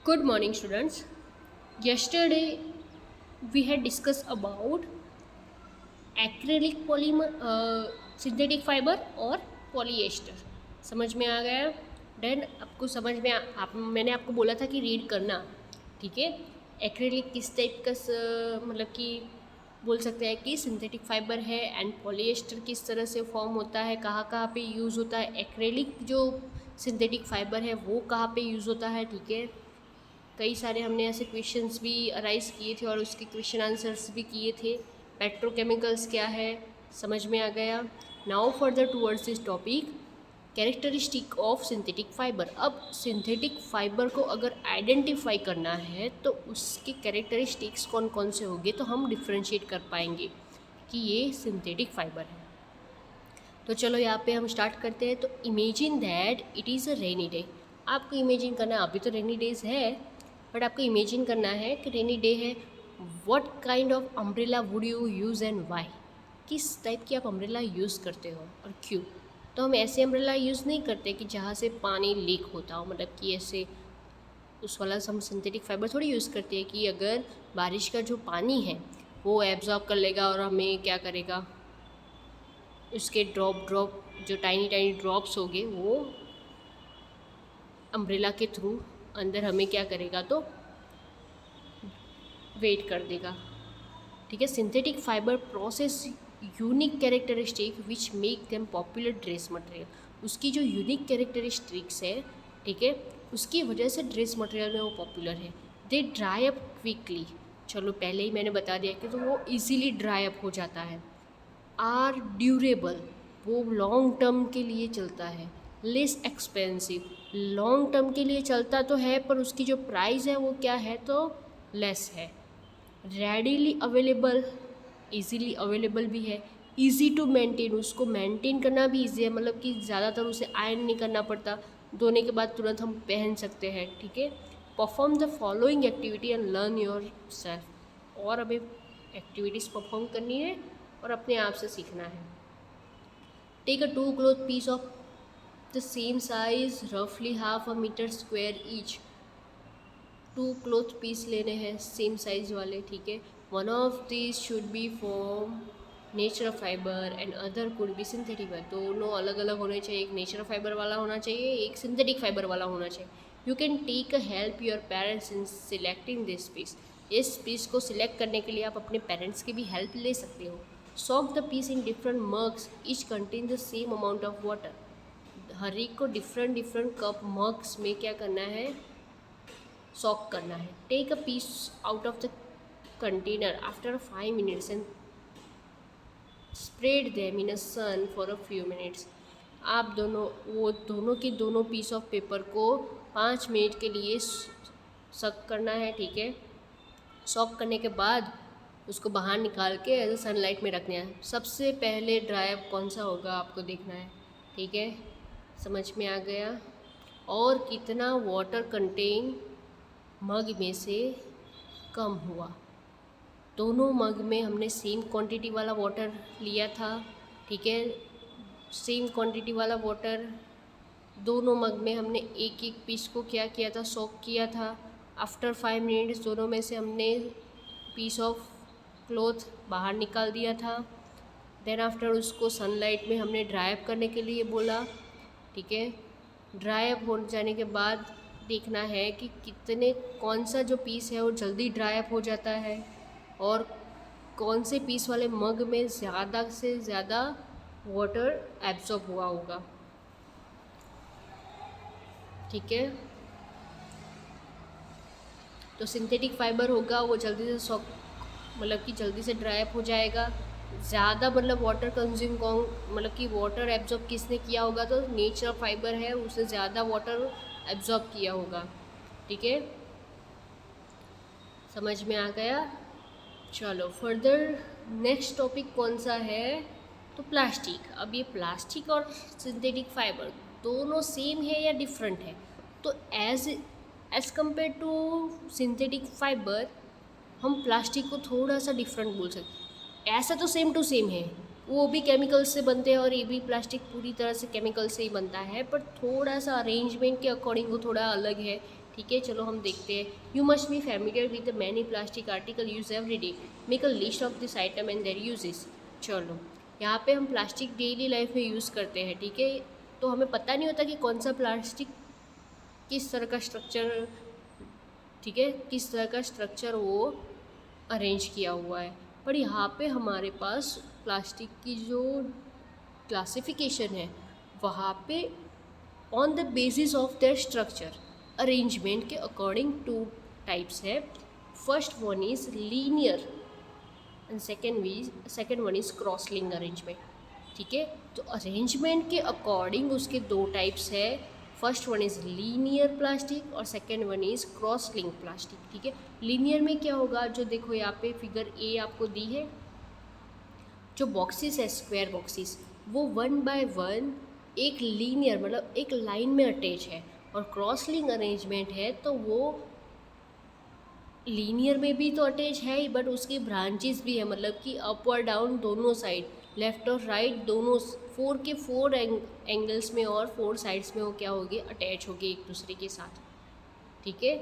Good morning, students. Yesterday we had discussed about acrylic polymer, synthetic fiber और polyester. समझ में आ गया? देन आपको समझ में मैंने आपको बोला था कि रीड करना, ठीक है? एक्रेलिक किस टाइप का मतलब कि बोल सकते हैं कि सिंथेटिक फाइबर है, एंड पॉलीएस्टर किस तरह से फॉर्म होता है, कहाँ कहाँ पे यूज़ होता है, एक्रेलिक जो सिंथेटिक फाइबर है वो कहाँ पे यूज़ होता है, ठीक है? कई सारे हमने ऐसे क्वेश्चंस भी अराइज किए थे और उसके क्वेश्चन आंसर्स भी किए थे। पेट्रोकेमिकल्स क्या है, समझ में आ गया। Now further towards this topic, characteristic of synthetic fibre. अब सिंथेटिक फाइबर को अगर आइडेंटिफाई करना है तो उसके कैरेक्टरिस्टिक्स कौन कौन से होंगे तो हम डिफ्रेंशिएट कर पाएंगे कि ये सिंथेटिक फाइबर है। तो चलो यहाँ पे हम स्टार्ट करते हैं। तो imagine that it is a rainy day. आपको इमेजिन करना, अभी तो रेनी डेज है बट आपको इमेजिन करना है कि रेनी डे है। What kind of umbrella would you use and why? किस टाइप की आप अम्ब्रेला यूज़ करते हो और क्यों? तो हम ऐसे अम्ब्रेला यूज़ नहीं करते कि जहाँ से पानी लीक होता हो, मतलब कि ऐसे उस वाला हम सिंथेटिक फाइबर थोड़ी यूज़ करते हैं कि अगर बारिश का जो पानी है वो एब्जॉर्ब कर लेगा और हमें क्या करेगा, उसके ड्रॉप जो टाइनी टाइनी ड्रॉप्स होंगे वो अम्ब्रेला के थ्रू अंदर हमें क्या करेगा, तो वेट कर देगा, ठीक है। Synthetic fibre process unique characteristic which make them popular dress material. उसकी जो यूनिक कैरेक्टरिस्टिक्स है, ठीक है, उसकी वजह से ड्रेस मटेरियल में वो पॉपुलर है। दे ड्राई अप क्विकली। चलो पहले ही मैंने बता दिया कि तो वो इजीली ड्राई अप हो जाता है। आर ड्यूरेबल, वो लॉन्ग टर्म के लिए चलता है। लेस एक्सपेंसिव, लॉन्ग टर्म के लिए चलता तो है पर उसकी जो प्राइस है वो क्या है, तो लेस है। रेडीली अवेलेबल, इजीली अवेलेबल भी है। इजी टू मेंटेन, उसको मेंटेन करना भी इजी है, मतलब कि ज़्यादातर उसे आयरन नहीं करना पड़ता, धोने के बाद तुरंत हम पहन सकते हैं, ठीक है। Perform the following activity and learn your self. और हमें एक्टिविटीज़ परफॉर्म करनी है और अपने आप से सीखना है। Take a two cloth piece of the same size रफली half a metre square each. Two cloth piece लेने हैं सेम साइज़ वाले, ठीक है। One of this should be from natural fibre and other could be synthetic fibre. दोनों अलग अलग होने चाहिए, एक नेचुरल फाइबर वाला होना चाहिए, एक सिंथेटिक फाइबर वाला होना चाहिए। You can take a help your parents in selecting this piece. इस पीस को सिलेक्ट करने के लिए आप अपने पेरेंट्स की भी हेल्प ले सकते हो। Soak the piece in different mugs, each contain the same amount of water. हर एक को डिफरेंट डिफरेंट कप मग्स में क्या करना है, सॉक करना है। Take a piece out of the container after 5 minutes and spread them in a sun for a few minutes. आप दोनों के दोनों पीस ऑफ पेपर को 5 मिनट के लिए सक करना है, ठीक है। सॉक करने के बाद उसको बाहर निकाल के एज अ सनलाइट में रखना है। सबसे पहले ड्राई अप कौन सा होगा आपको देखना है, ठीक है। समझ में आ गया। और कितना वाटर कंटेन मग में से कम हुआ। दोनों मग में हमने सेम क्वांटिटी वाला वाटर लिया था, ठीक है। सेम क्वांटिटी वाला वाटर दोनों मग में हमने एक एक पीस को क्या किया था, सोक किया था। आफ्टर 5 मिनट्स दोनों में से हमने पीस ऑफ क्लॉथ बाहर निकाल दिया था। देन आफ्टर उसको सनलाइट में हमने ड्राई अप करने के लिए बोला, ठीक है। ड्राई अप हो जाने के बाद देखना है कि कौन सा जो पीस है वो जल्दी ड्राई अप हो जाता है और कौन से पीस वाले मग में ज़्यादा से ज़्यादा वाटर एब्जॉर्ब हुआ होगा, ठीक है। तो सिंथेटिक फाइबर होगा वो जल्दी से सॉक, मतलब कि जल्दी से ड्राई अप हो जाएगा। ज़्यादा मतलब वाटर कंज्यूम कौन, मतलब कि वाटर एब्जॉर्ब किसने किया होगा, तो नेचुरल फाइबर है उसने ज़्यादा वाटर एब्जॉर्ब किया होगा, ठीक है। समझ में आ गया। चलो फर्दर नेक्स्ट टॉपिक कौन सा है, तो प्लास्टिक। अब ये प्लास्टिक और सिंथेटिक फाइबर दोनों सेम है या डिफरेंट है, तो as compare to synthetic fibre हम प्लास्टिक को थोड़ा सा डिफरेंट बोल सकते। ऐसा तो सेम टू सेम है, वो भी केमिकल से बनते हैं और ये भी प्लास्टिक पूरी तरह से केमिकल से ही बनता है, पर थोड़ा सा अरेंजमेंट के अकॉर्डिंग वो थोड़ा अलग है। ठीक है, चलो हम देखते हैं। You must be familiar with the many plastic article use every day, make a list of this item and there uses. चलो यहाँ पे हम प्लास्टिक डेली लाइफ में यूज़ करते हैं, ठीक है, तो हमें पता नहीं होता कि कौन सा प्लास्टिक किस तरह का स्ट्रक्चर, ठीक है, किस तरह का स्ट्रक्चर वो अरेंज किया हुआ है। पर यहाँ पे हमारे पास प्लास्टिक की जो क्लासिफिकेशन है वहाँ पे on the basis of their structure arrangement के अकॉर्डिंग टू टाइप्स है। First one is linear and second one is cross link arrangement, ठीक है। तो अरेंजमेंट के अकॉर्डिंग उसके दो टाइप्स है। First one is linear plastic और second one is cross link plastic, ठीक है। लीनियर में क्या होगा, जो देखो यहाँ पे फिगर ए आपको दी है, जो बॉक्सेस है स्क्वायर बॉक्सेस वो 1 बाय 1 एक लीनियर मतलब एक लाइन में अटैच है, और क्रॉस लिंक अरेंजमेंट है तो वो लीनियर में भी तो अटैच है ही, बट उसकी ब्रांचेस भी है, मतलब कि अप और डाउन दोनों साइड, लेफ्ट और राइट दोनों, 4 एंगल्स में और 4 साइड्स में वो क्या होगी, अटैच होगी एक दूसरे के साथ, ठीक है।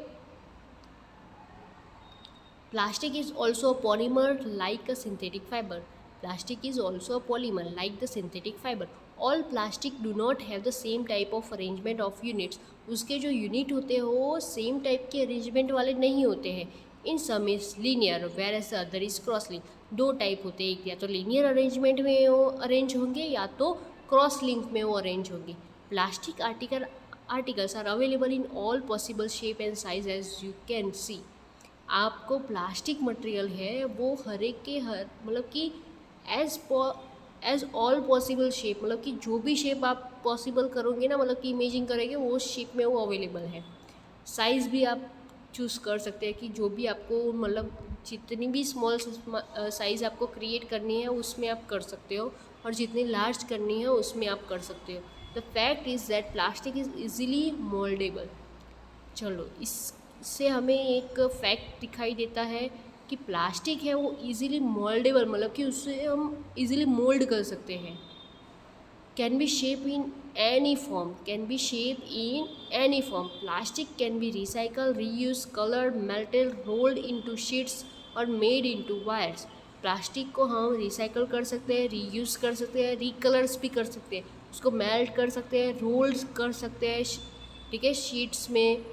Plastic is also a polymer like a synthetic fibre. Plastic is also a polymer like the synthetic fibre. All plastic do not have the same type of arrangement of units. उसके जो unit होते हैं वो same type के arrangement वाले नहीं होते हैं। In some is linear whereas other is cross link. दो टाइप होते हैं, एक या तो लीनियर अरेंजमेंट में वो अरेंज होंगे या तो क्रॉस लिंक में वो अरेंज होंगे। Plastic articles are available in all possible shape and size as you can see. आपको प्लास्टिक मटेरियल है वो हर एक के हर मतलब कि एज ऑल पॉसिबल शेप, मतलब कि जो भी शेप आप पॉसिबल करोगे ना, मतलब कि इमेजिन करेंगे वो शेप में वो अवेलेबल है। साइज़ भी आप चूज़ कर सकते हैं कि जो भी आपको मतलब जितनी भी स्मॉल साइज़ आपको क्रिएट करनी है उसमें आप कर सकते हो, और जितनी लार्ज करनी है उसमें आप कर सकते हो। The fact is that plastic is easily mouldable. चलो इससे हमें एक फैक्ट दिखाई देता है कि प्लास्टिक है वो इजीली मोल्डेबल, मतलब कि उससे हम इजीली मोल्ड कर सकते हैं। Can be shape in any form, can be shape in any form. Plastic can be recycle, reuse, coloured, melted, rolled into sheets और मेड इनटू वायर्स। प्लास्टिक को हम रिसाइकल कर सकते हैं, रीयूज़ कर सकते हैं, रिकलर्स भी कर सकते हैं, उसको मेल्ट कर सकते हैं, रोल्स कर सकते हैं, ठीक है, शीट्स में,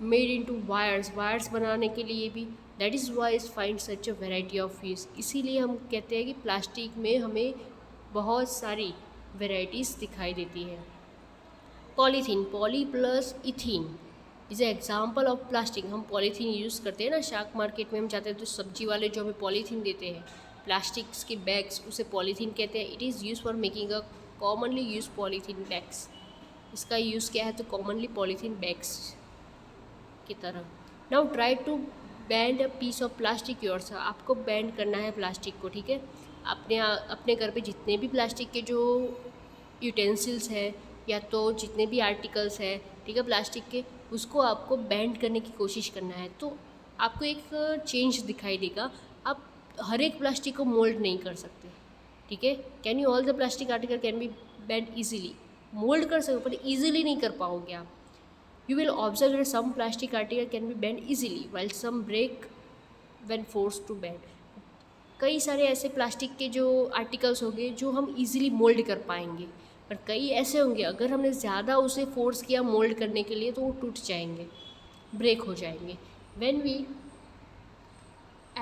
मेड इनटू वायर्स बनाने के लिए भी। That is why is find such a variety of use. इसीलिए हम कहते हैं कि प्लास्टिक में हमें बहुत सारी वेराइटीज़ दिखाई देती है। Polythene, poly plus ethene is a example of plastic. हम पॉलीथीन यूज़ करते हैं ना, शाक मार्केट में हम जाते हैं तो सब्जी वाले जो हमें पॉलीथीन देते हैं, प्लास्टिक्स के बैग्स, उसे पॉलीथीन कहते हैं। It is use for making a commonly use polythene bags. इसका यूज़ क्या है, तो कॉमनली पॉलीथीन बैग्स की तरह। Now try to bend a piece of plastic yours. आपको बैंड करना है प्लास्टिक को, ठीक है। अपने घर पे जितने भी प्लास्टिक के जो यूटेंसिल्स है या तो जितने भी आर्टिकल्स है, ठीक है, प्लास्टिक के, उसको आपको बैंड करने की कोशिश करना है। तो आपको एक चेंज दिखाई देगा। आप हर एक प्लास्टिक को मोल्ड नहीं कर सकते, ठीक है। Can you all the plastic article can be band easily, mould कर सकते पर ईजिली नहीं कर पाओगे आप। You will observe that some plastic article can be bent easily while some break when forced to bend. कई सारे ऐसे प्लास्टिक के जो आर्टिकल्स होंगे जो हम इजीली मोल्ड कर पाएंगे, पर कई ऐसे होंगे अगर हमने ज़्यादा उसे फोर्स किया मोल्ड करने के लिए तो वो टूट जाएंगे, ब्रेक हो जाएंगे। When we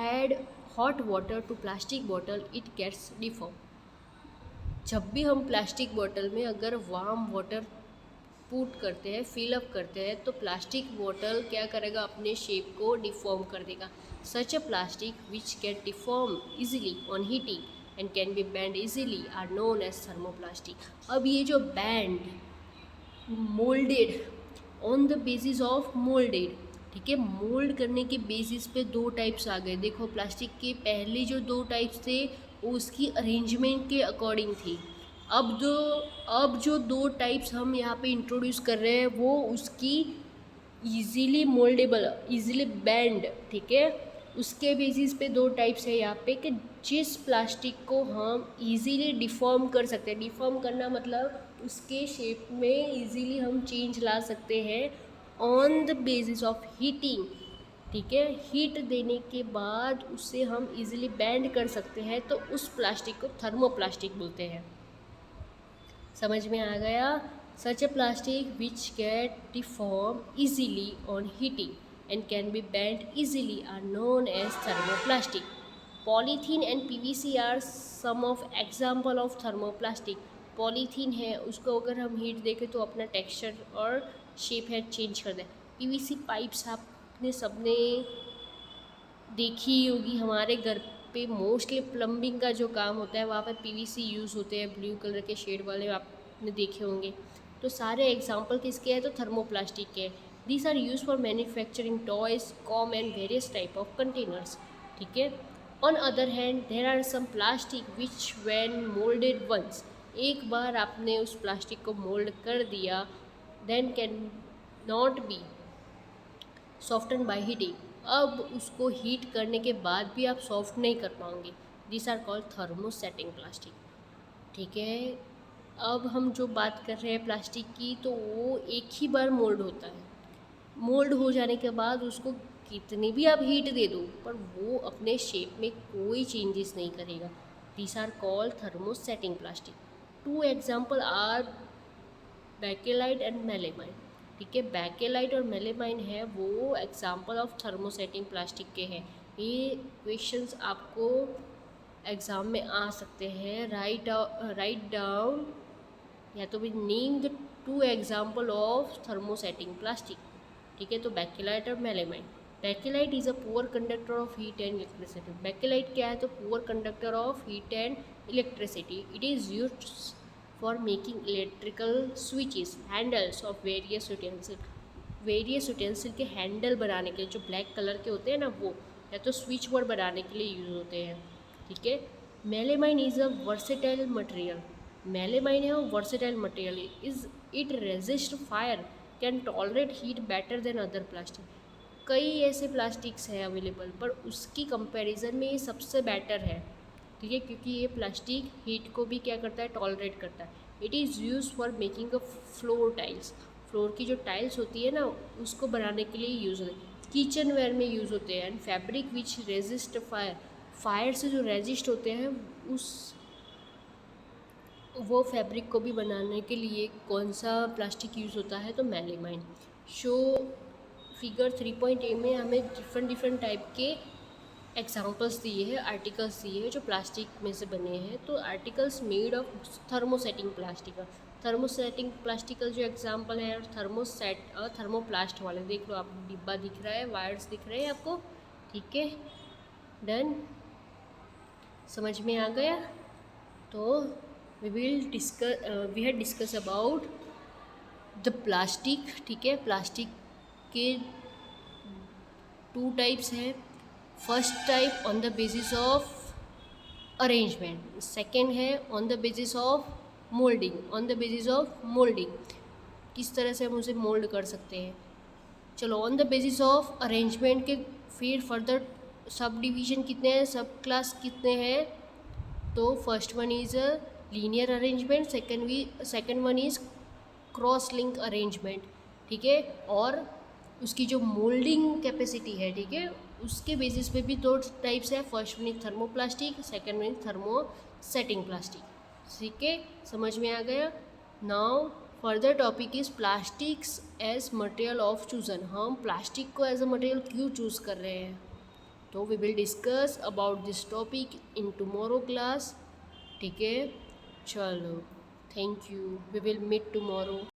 add hot water to plastic bottle it gets deformed. जब भी हम प्लास्टिक बॉटल में अगर वार्म वाटर पुट करते हैं, फिलअप करते हैं, तो प्लास्टिक बॉटल क्या करेगा, अपने शेप को डिफॉर्म कर देगा। Such a plastic which get deform easily on heating and can be bend easily are known as thermoplastic. अब ये जो bend moulded on the basis of moulded, ठीक है, मोल्ड करने के बेसिस पे दो टाइप्स आ गए। देखो प्लास्टिक के पहले जो दो टाइप्स थे वो उसकी अरेंजमेंट के अकॉर्डिंग थी। अब जो दो टाइप्स हम यहाँ पे इंट्रोड्यूस कर रहे हैं वो उसकी इजीली मोल्डेबल, इजीली बैंड, ठीक है, उसके बेसिस पे दो टाइप्स है यहाँ पे कि जिस प्लास्टिक को हम इजीली डिफॉर्म कर सकते हैं। डिफॉर्म करना मतलब उसके शेप में इजीली हम चेंज ला सकते हैं on the basis of heating, ठीक है, हीट देने के बाद उसे हम इजीली बेंड कर सकते हैं, तो उस प्लास्टिक को थर्मोप्लास्टिक बोलते हैं। समझ में आ गया? Such a plastic which get deform easily on heating and can be bend easily are known as thermoplastic. Polythene and PVC are some of example of thermoplastic. Polythene है, उसको अगर हम हीट देखें तो अपना टेक्सचर और शेप है change कर दे। पीवीसी पाइप्स आपने सबने देखी होगी, हमारे घर पे मोस्टली प्लम्बिंग का जो काम होता है वहाँ पर पीवीसी यूज़ होते हैं, ब्लू कलर के शेड वाले आपने देखे होंगे। तो सारे एग्जांपल किसके हैं? तो थर्मोप्लास्टिक के। These are use for manufacturing toys, comb and various type of containers, ठीक है। On other hand there are some plastic which when moulded once, एक बार आपने उस प्लास्टिक को मोल्ड कर दिया, then can not be soften by heating, अब उसको हीट करने के बाद भी आप सॉफ्ट नहीं कर पाओगे। This are called thermosetting plastic, ठीक है। अब हम जो बात कर रहे हैं प्लास्टिक की, तो वो एक ही बार मोल्ड होता है। मोल्ड हो जाने के बाद उसको कितनी भी आप हीट दे दो, पर वो अपने शेप में कोई चेंजेस नहीं करेगा। This are called thermosetting plastic. Two example are bakelite and melamine, ठीक है। बेकेलाइट और मेलेमाइन है वो एग्जाम्पल ऑफ थर्मोसेटिंग प्लास्टिक के हैं। ये क्वेश्चंस आपको एग्ज़ाम में आ सकते हैं। राइट डाउन या तो भी name the two example of thermosetting plastic, ठीक है। तो बेकेलाइट और melamine. Bakelite is a poor conductor of heat and electricity. Bakelite क्या है? तो poor conductor of heat and electricity. It is used for making electrical switches, handles of various utensil. Various utensil के handle बनाने के लिए, जो black colour के होते हैं ना, वो या तो स्विच बोर्ड बनाने के लिए यूज़ होते हैं, ठीक है। Melamine is a versatile material. Melamine है वो versatile material. Is it resist fire, can tolerate heat better than other plastic. कई ऐसे प्लास्टिक्स हैं अवेलेबल, पर उसकी कंपैरिजन में ये सबसे बेटर है, ठीक है, क्योंकि ये प्लास्टिक हीट को भी क्या करता है? टॉलरेट करता है। It is use for making a floor tiles. Floor की जो टाइल्स होती है ना, उसको बनाने के लिए यूज़ होते हैं। किचन वेयर में यूज़ होते हैं। And fabric which resist fire, fire से जो रेजिस्ट होते हैं वो फैब्रिक को भी बनाने के लिए कौन सा प्लास्टिक यूज़ होता है? तो मेलेमाइन। शो फिगर 3.a में हमें डिफरेंट टाइप के एग्जाम्पल्स दिए हैं, आर्टिकल्स दिए हैं जो प्लास्टिक में से बने हैं। तो articles made of thermosetting plastic. Thermosetting plastic जो एग्जाम्पल है, थर्मोप्लास्ट वाले देख लो, आप डिब्बा दिख रहा है, वायर्स दिख रहे हैं आपको, ठीक है। डन, समझ में आ गया? तो we had discuss about the plastic, ठीक है। प्लास्टिक के टू टाइप्स हैं। First type on the basis of arrangement, second है on the basis of moulding. On the basis of moulding, किस तरह से हम उसे मोल्ड कर सकते हैं। चलो, on the basis of arrangement के फिर फर्दर सब डिवीजन कितने हैं, सब क्लास कितने हैं? तो first one is a linear arrangement, second one is cross link arrangement, ठीक है। और उसकी जो मोल्डिंग कैपेसिटी है, ठीक है, उसके बेसिस पे भी दो टाइप्स है। First one is thermoplastic, second one is thermosetting plastic, ठीक है। समझ में आ गया? Now further topic is plastics as material of chosen. हम प्लास्टिक को एज अ मटेरियल क्यों चूज़ कर रहे हैं? तो we will discuss about this topic in tomorrow class, ठीक है। चलो, thank you, we will meet tomorrow.